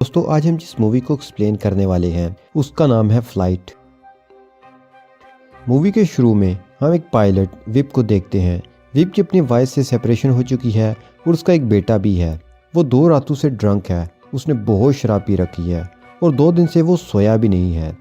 दोस्तों आज हम जिस मूवी को एक्सप्लेन करने वाले हैं उसका नाम है फ्लाइट। मूवी के शुरू में हम एक पायलट विप को देखते हैं। विप की अपनी वाइफ से सेपरेशन हो चुकी है और उसका एक बेटा भी है। वो 2 रातों से ड्रंक है, उसने बहुत शराब पी रखी है और 2 दिन से वो सोया भी नहीं है।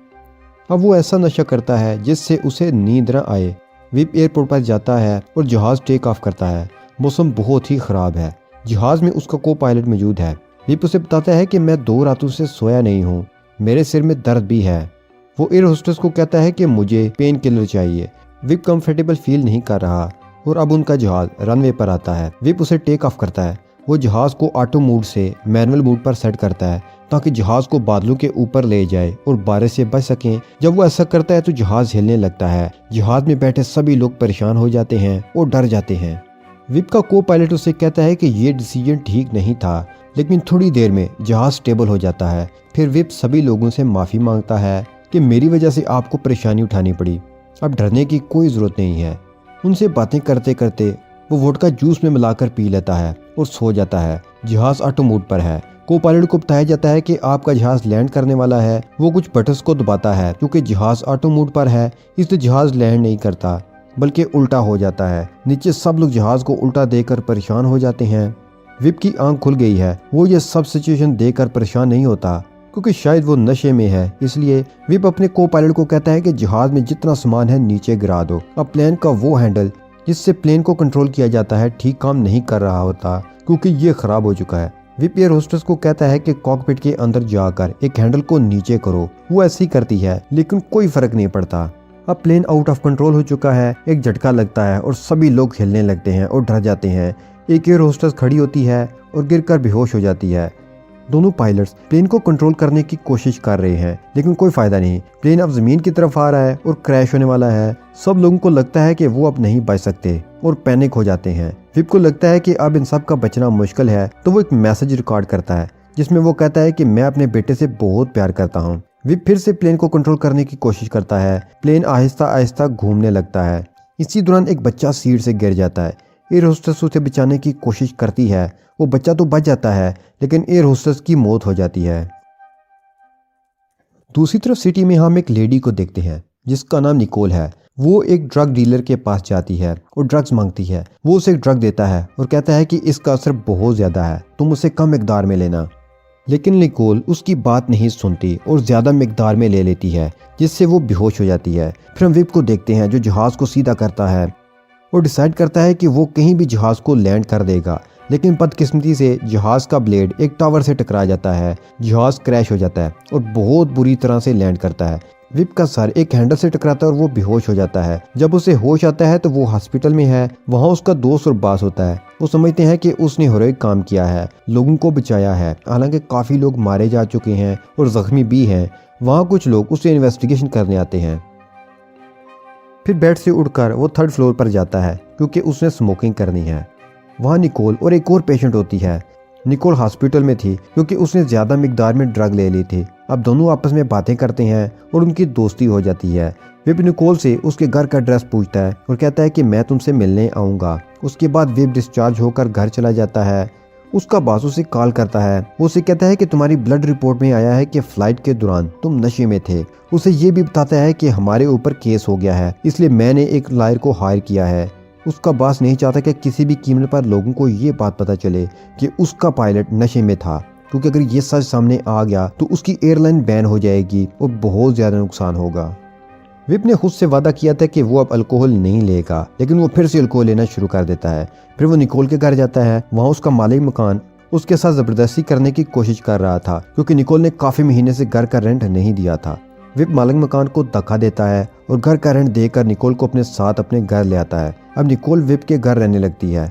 अब वो ऐसा नशा करता है जिससे उसे नींद न आए। विप एयरपोर्ट पर जाता है और जहाज़ टेक ऑफ करता है। मौसम बहुत ही ख़राब है। जहाज़ में उसका को पायलट मौजूद है। विप उसे बताता है कि मैं 2 रातों से सोया नहीं हूँ, मेरे सिर में दर्द भी है। वो एयर होस्टेस को कहता है कि मुझे पेन किलर चाहिए। विप कंफर्टेबल फील नहीं कर रहा और अब उनका जहाज रनवे पर आता है। विप उसे टेक ऑफ करता है। वो जहाज को ऑटो मोड से मैनुअल मोड पर सेट करता है ताकि जहाज को बादलों के ऊपर ले जाए और बारिश से बच सकें। जब वो ऐसा करता है तो जहाज हिलने लगता है। जहाज में बैठे सभी लोग परेशान हो जाते हैं और डर जाते हैं। विप का को पायलट उसे कहता है कि ये डिसीजन ठीक नहीं था, लेकिन थोड़ी देर में जहाज स्टेबल हो जाता है। फिर विप सभी लोगों से माफ़ी मांगता है कि मेरी वजह से आपको परेशानी उठानी पड़ी, अब डरने की कोई ज़रूरत नहीं है। उनसे बातें करते करते वो वोडका जूस में मिलाकर पी लेता है और सो जाता है। जहाज ऑटो मोड पर है। को पायलट को बताया जाता है कि आपका जहाज लैंड करने वाला है। वो कुछ बटन्स को दबाता है। क्योंकि जहाज ऑटो मोड पर है इसलिए जहाज लैंड नहीं करता बल्कि उल्टा हो जाता है। नीचे सब लोग जहाज को उल्टा देखकर परेशान हो जाते हैं। विप की आंख खुल गई है। वो ये सब सिचुएशन देखकर परेशान नहीं होता क्योंकि शायद वो नशे में है। इसलिए विप अपने को पायलट को कहता है कि जहाज में जितना सामान है नीचे गिरा दो। अब प्लेन का वो हैंडल जिससे प्लेन को कंट्रोल किया जाता है ठीक काम नहीं कर रहा होता क्योंकि ये खराब हो चुका है। विप एयर होस्टेस को कहता है कि कॉकपिट के अंदर जाकर एक हैंडल को नीचे करो। वो ऐसे ही करती है लेकिन कोई फर्क नहीं पड़ता। अब प्लेन आउट ऑफ कंट्रोल हो चुका है। एक झटका लगता है और सभी लोग हिलने लगते हैं और डर जाते हैं। एक एयर होस्टेस खड़ी होती है और गिरकर बेहोश हो जाती है। दोनों पायलट्स प्लेन को कंट्रोल करने की कोशिश कर रहे हैं लेकिन कोई फायदा नहीं। प्लेन अब जमीन की तरफ आ रहा है और क्रैश होने वाला है। सब लोगों को लगता है कि वो अब नहीं बच सकते और पैनिक हो जाते हैं। विप को लगता है कि अब इन सब का बचना मुश्किल है तो वो एक मैसेज रिकॉर्ड करता है जिसमें वो कहता है कि मैं अपने बेटे से बहुत प्यार करता हूँ। विप फिर से प्लेन को कंट्रोल करने की कोशिश करता है। प्लेन आहिस्ता आहिस्ता घूमने लगता है। इसी दौरान एक बच्चा सीट से गिर जाता है। एयर होस्टेस उसे बचाने की कोशिश करती है। वो बच्चा तो बच जाता है लेकिन एयर होस्टेस की मौत हो जाती है। दूसरी तरफ सिटी में हम एक लेडी को देखते हैं जिसका नाम निकोल है। वो एक ड्रग डीलर के पास जाती है और ड्रग्स मांगती है। वो उसे एक ड्रग देता है और कहता है कि इसका असर बहुत ज़्यादा है, तुम उसे कम मिकदार में लेना। लेकिन निकोल उसकी बात नहीं सुनती और ज़्यादा मिकदार में ले लेती है जिससे वो बेहोश हो जाती है। फिर हम विप को देखते हैं जो जहाज़ को सीधा करता है और डिसाइड करता है कि वो कहीं भी जहाज़ को लैंड कर देगा। लेकिन बदकिस्मती से जहाज़ का ब्लेड एक टावर से टकरा जाता है। जहाज़ क्रैश हो जाता है और बहुत बुरी तरह से लैंड करता है। विप का सर एक हैंडल से टकराता है और वो बेहोश हो जाता है। जब उसे होश आता है तो वो हॉस्पिटल में है। वहाँ उसका दोस्त और बास होता है। वो समझते हैं कि उसने हीरोइक काम किया है, लोगों को बचाया है। हालांकि काफ़ी लोग मारे जा चुके हैं और जख्मी भी हैं। वहाँ कुछ लोग उसे इन्वेस्टिगेशन करने आते हैं। फिर बेड से उठकर वो 3rd फ्लोर पर जाता है क्योंकि उसने स्मोकिंग करनी है। वहाँ निकोल और एक और पेशेंट होती है। निकोल हॉस्पिटल में थी क्योंकि उसने ज़्यादा मिकदार में ड्रग ले ली थी। अब दोनों आपस में बातें करते हैं और उनकी दोस्ती हो जाती है। विप निकोल से उसके घर का एड्रेस पूछता है और कहता है कि मैं तुमसे मिलने आऊँगा। उसके बाद विप डिस्चार्ज होकर घर चला जाता है। उसका बॉस उसे कॉल करता है। वो उसे कहता है कि तुम्हारी ब्लड रिपोर्ट में आया है कि फ्लाइट के दौरान तुम नशे में थे। उसे ये भी बताता है कि हमारे ऊपर केस हो गया है इसलिए मैंने एक लॉयर को हायर किया है। उसका बॉस नहीं चाहता कि किसी भी कीमत पर लोगों को ये बात पता चले कि उसका पायलट नशे में था, क्योंकि अगर ये सच सामने आ गया तो उसकी एयरलाइन बैन हो जाएगी और बहुत ज़्यादा नुकसान होगा। विप ने खुद से वादा किया था कि वो अब अल्कोहल नहीं लेगा लेकिन वो फिर से अल्कोहल लेना शुरू कर देता है। फिर वो निकोल के घर जाता है। वहाँ उसका मालिक मकान उसके साथ ज़बरदस्ती करने की कोशिश कर रहा था क्योंकि निकोल ने काफ़ी महीने से घर का रेंट नहीं दिया था। विप मालिक मकान को धक्का देता है और घर का रेंट देकर निकोल को अपने साथ अपने घर ले आता है। अब निकोल विप के घर रहने लगती है।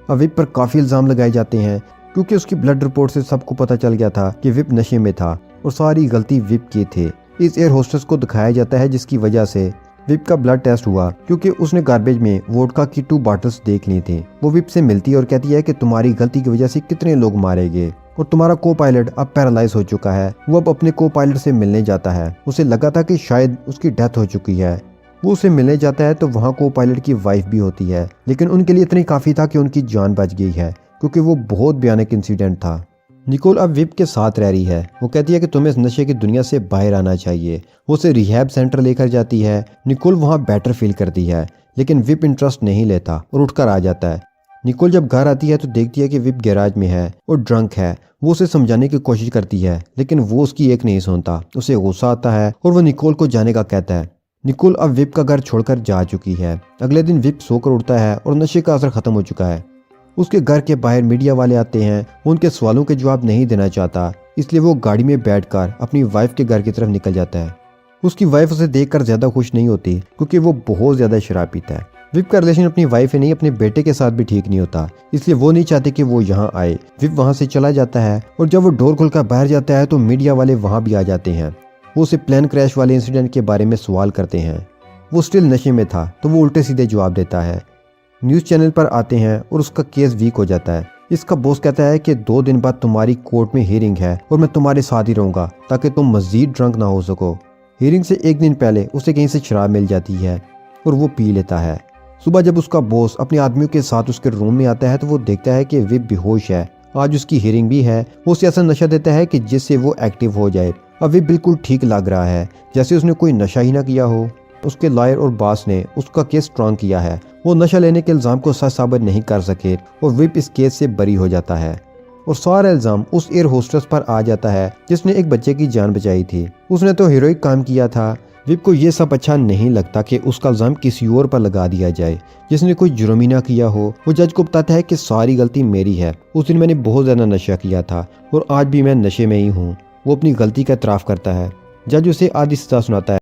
अब विप पर काफ़ी इल्ज़ाम लगाए जाते हैं क्योंकि उसकी ब्लड रिपोर्ट से सबको पता चल गया था कि विप नशे में था और सारी गलती विप की थी। इस एयर होस्टेस को दिखाया जाता है जिसकी वजह से विप का ब्लड टेस्ट हुआ क्योंकि उसने गार्बेज में वोडका की 2 बॉटल्स देख ली थी। वो विप से मिलती है और कहती है कि तुम्हारी गलती की वजह से कितने लोग मारे गए और तुम्हारा को पायलट अब पैरालाइज हो चुका है। वो अब अपने को पायलट से मिलने जाता है। उसे लगा था कि शायद उसकी डेथ हो चुकी है। वो उसे मिलने जाता है तो वहाँ को पायलट की वाइफ भी होती है लेकिन उनके लिए इतनी काफ़ी था कि उनकी जान बच गई है क्योंकि वो बहुत भयानक इंसिडेंट था। निकोल अब विप के साथ रह रही है। वो कहती है कि तुम्हें इस नशे की दुनिया से बाहर आना चाहिए। वो उसे रिहैब सेंटर लेकर जाती है। निकोल वहाँ बेटर फील करती है, लेकिन विप इंटरेस्ट नहीं लेता और उठकर आ जाता है। निकोल जब घर आती है तो देखती है कि विप गैराज में है और ड्रंक है। वो उसे समझाने की कोशिश करती है, लेकिन वो उसकी एक नहीं सुनता। उसे गुस्सा आता है और वो निकोल को जाने का कहता है। निकोल अब विप का घर छोड़कर जा चुकी है। अगले दिन विप सोकर उठता है और नशे का असर खत्म हो चुका है। उसके घर के बाहर मीडिया वाले आते हैं। वो उनके सवालों के जवाब नहीं देना चाहता, इसलिए वो गाड़ी में बैठकर अपनी वाइफ के घर की तरफ निकल जाता है। उसकी वाइफ उसे देखकर ज्यादा खुश नहीं होती, क्योंकि वो बहुत ज्यादा शराब पीता है। विप का रिलेशन अपनी वाइफ ही नहीं अपने बेटे के साथ भी ठीक नहीं होता, इसलिए वो नहीं चाहते कि वो यहाँ आए। विप वहाँ से चला जाता है और जब वो डोर खोलकर बाहर जाता है तो मीडिया वाले वहाँ भी आ जाते हैं। वो उसे प्लेन क्रैश वाले इंसिडेंट के बारे में सवाल करते हैं। वो स्टिल नशे में था तो वो उल्टे सीधे जवाब देता है। न्यूज़ चैनल पर आते हैं और उसका केस वीक हो जाता है। इसका बॉस कहता है कि 2 दिन बाद तुम्हारी कोर्ट में हियरिंग है और मैं तुम्हारे साथ ही रहूंगा ताकि तुम मजीद ड्रंक ना हो सको। हियरिंग से 1 दिन पहले उसे कहीं से शराब मिल जाती है और वो पी लेता है। सुबह जब उसका बॉस अपने आदमियों के साथ उसके रूम में आता है तो वो देखता है कि विप बेहोश है। आज उसकी हियरिंग भी है। वो उसे ऐसा नशा देता है कि जिससे वो एक्टिव हो जाए। अब विप बिल्कुल ठीक लग रहा है, जैसे उसने कोई नशा ही ना किया हो। उसके लॉयर और बॉस ने उसका केस स्ट्रॉन्ग किया है। वो नशा लेने के इल्जाम को सच साबित नहीं कर सके और विप इस केस से बरी हो जाता है और सारा इल्जाम उस एयर होस्टेस पर आ जाता है जिसने एक बच्चे की जान बचाई थी। उसने तो हीरोइक काम किया था। विप को ये सब अच्छा नहीं लगता कि उसका इल्जाम किसी और पर लगा दिया जाए जिसने कोई जुर्म ही ना किया हो। वो जज को बताता है कि सारी गलती मेरी है। उस दिन मैंने बहुत ज्यादा नशा किया था और आज भी मैं नशे में ही हूँ। वो अपनी गलती का इतराफ करता है। जज उसे आधी सजा सुनाता है।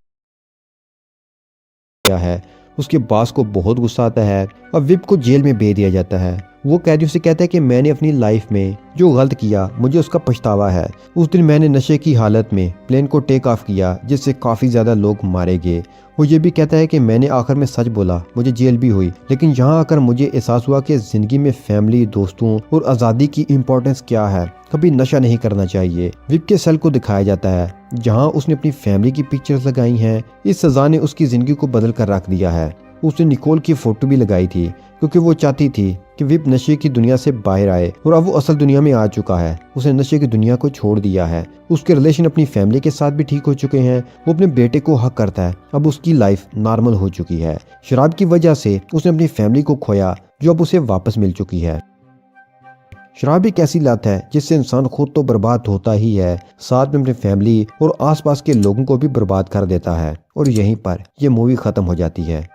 उसके बॉस को बहुत गुस्सा आता है और विप को जेल में भेज दिया जाता है। वो कैदियों से कहता है कि मैंने अपनी लाइफ में जो गलत किया मुझे उसका पछतावा है। उस दिन मैंने नशे की हालत में प्लेन को टेक ऑफ किया जिससे काफ़ी ज़्यादा लोग मारे गए। वो ये भी कहता है कि मैंने आखिर में सच बोला, मुझे जेल भी हुई, लेकिन यहाँ आकर मुझे एहसास हुआ कि ज़िंदगी में फैमिली, दोस्तों और आज़ादी की इम्पोर्टेंस क्या है। कभी नशा नहीं करना चाहिए। विप के सेल को दिखाया जाता है जहाँ उसने अपनी फैमिली की पिक्चर्स लगाई हैं। इस सज़ा ने उसकी ज़िंदगी को बदल कर रख दिया है। उसने निकोल की फ़ोटो भी लगाई थी क्योंकि वो चाहती थी कि विप नशे की दुनिया से बाहर आए और अब वो असल दुनिया में आ चुका है। उसने नशे की दुनिया को छोड़ दिया है। उसके रिलेशन अपनी फैमिली के साथ भी ठीक हो चुके हैं। वो अपने बेटे को हक करता है। अब उसकी लाइफ नॉर्मल हो चुकी है। शराब की वजह से उसने अपनी फैमिली को खोया जो अब उसे वापस मिल चुकी है। शराब एक ऐसी लत है जिससे इंसान खुद तो बर्बाद होता ही है, साथ में अपनी फैमिली और आसपास के लोगों को भी बर्बाद कर देता है। और यहीं पर यह मूवी खत्म हो जाती है।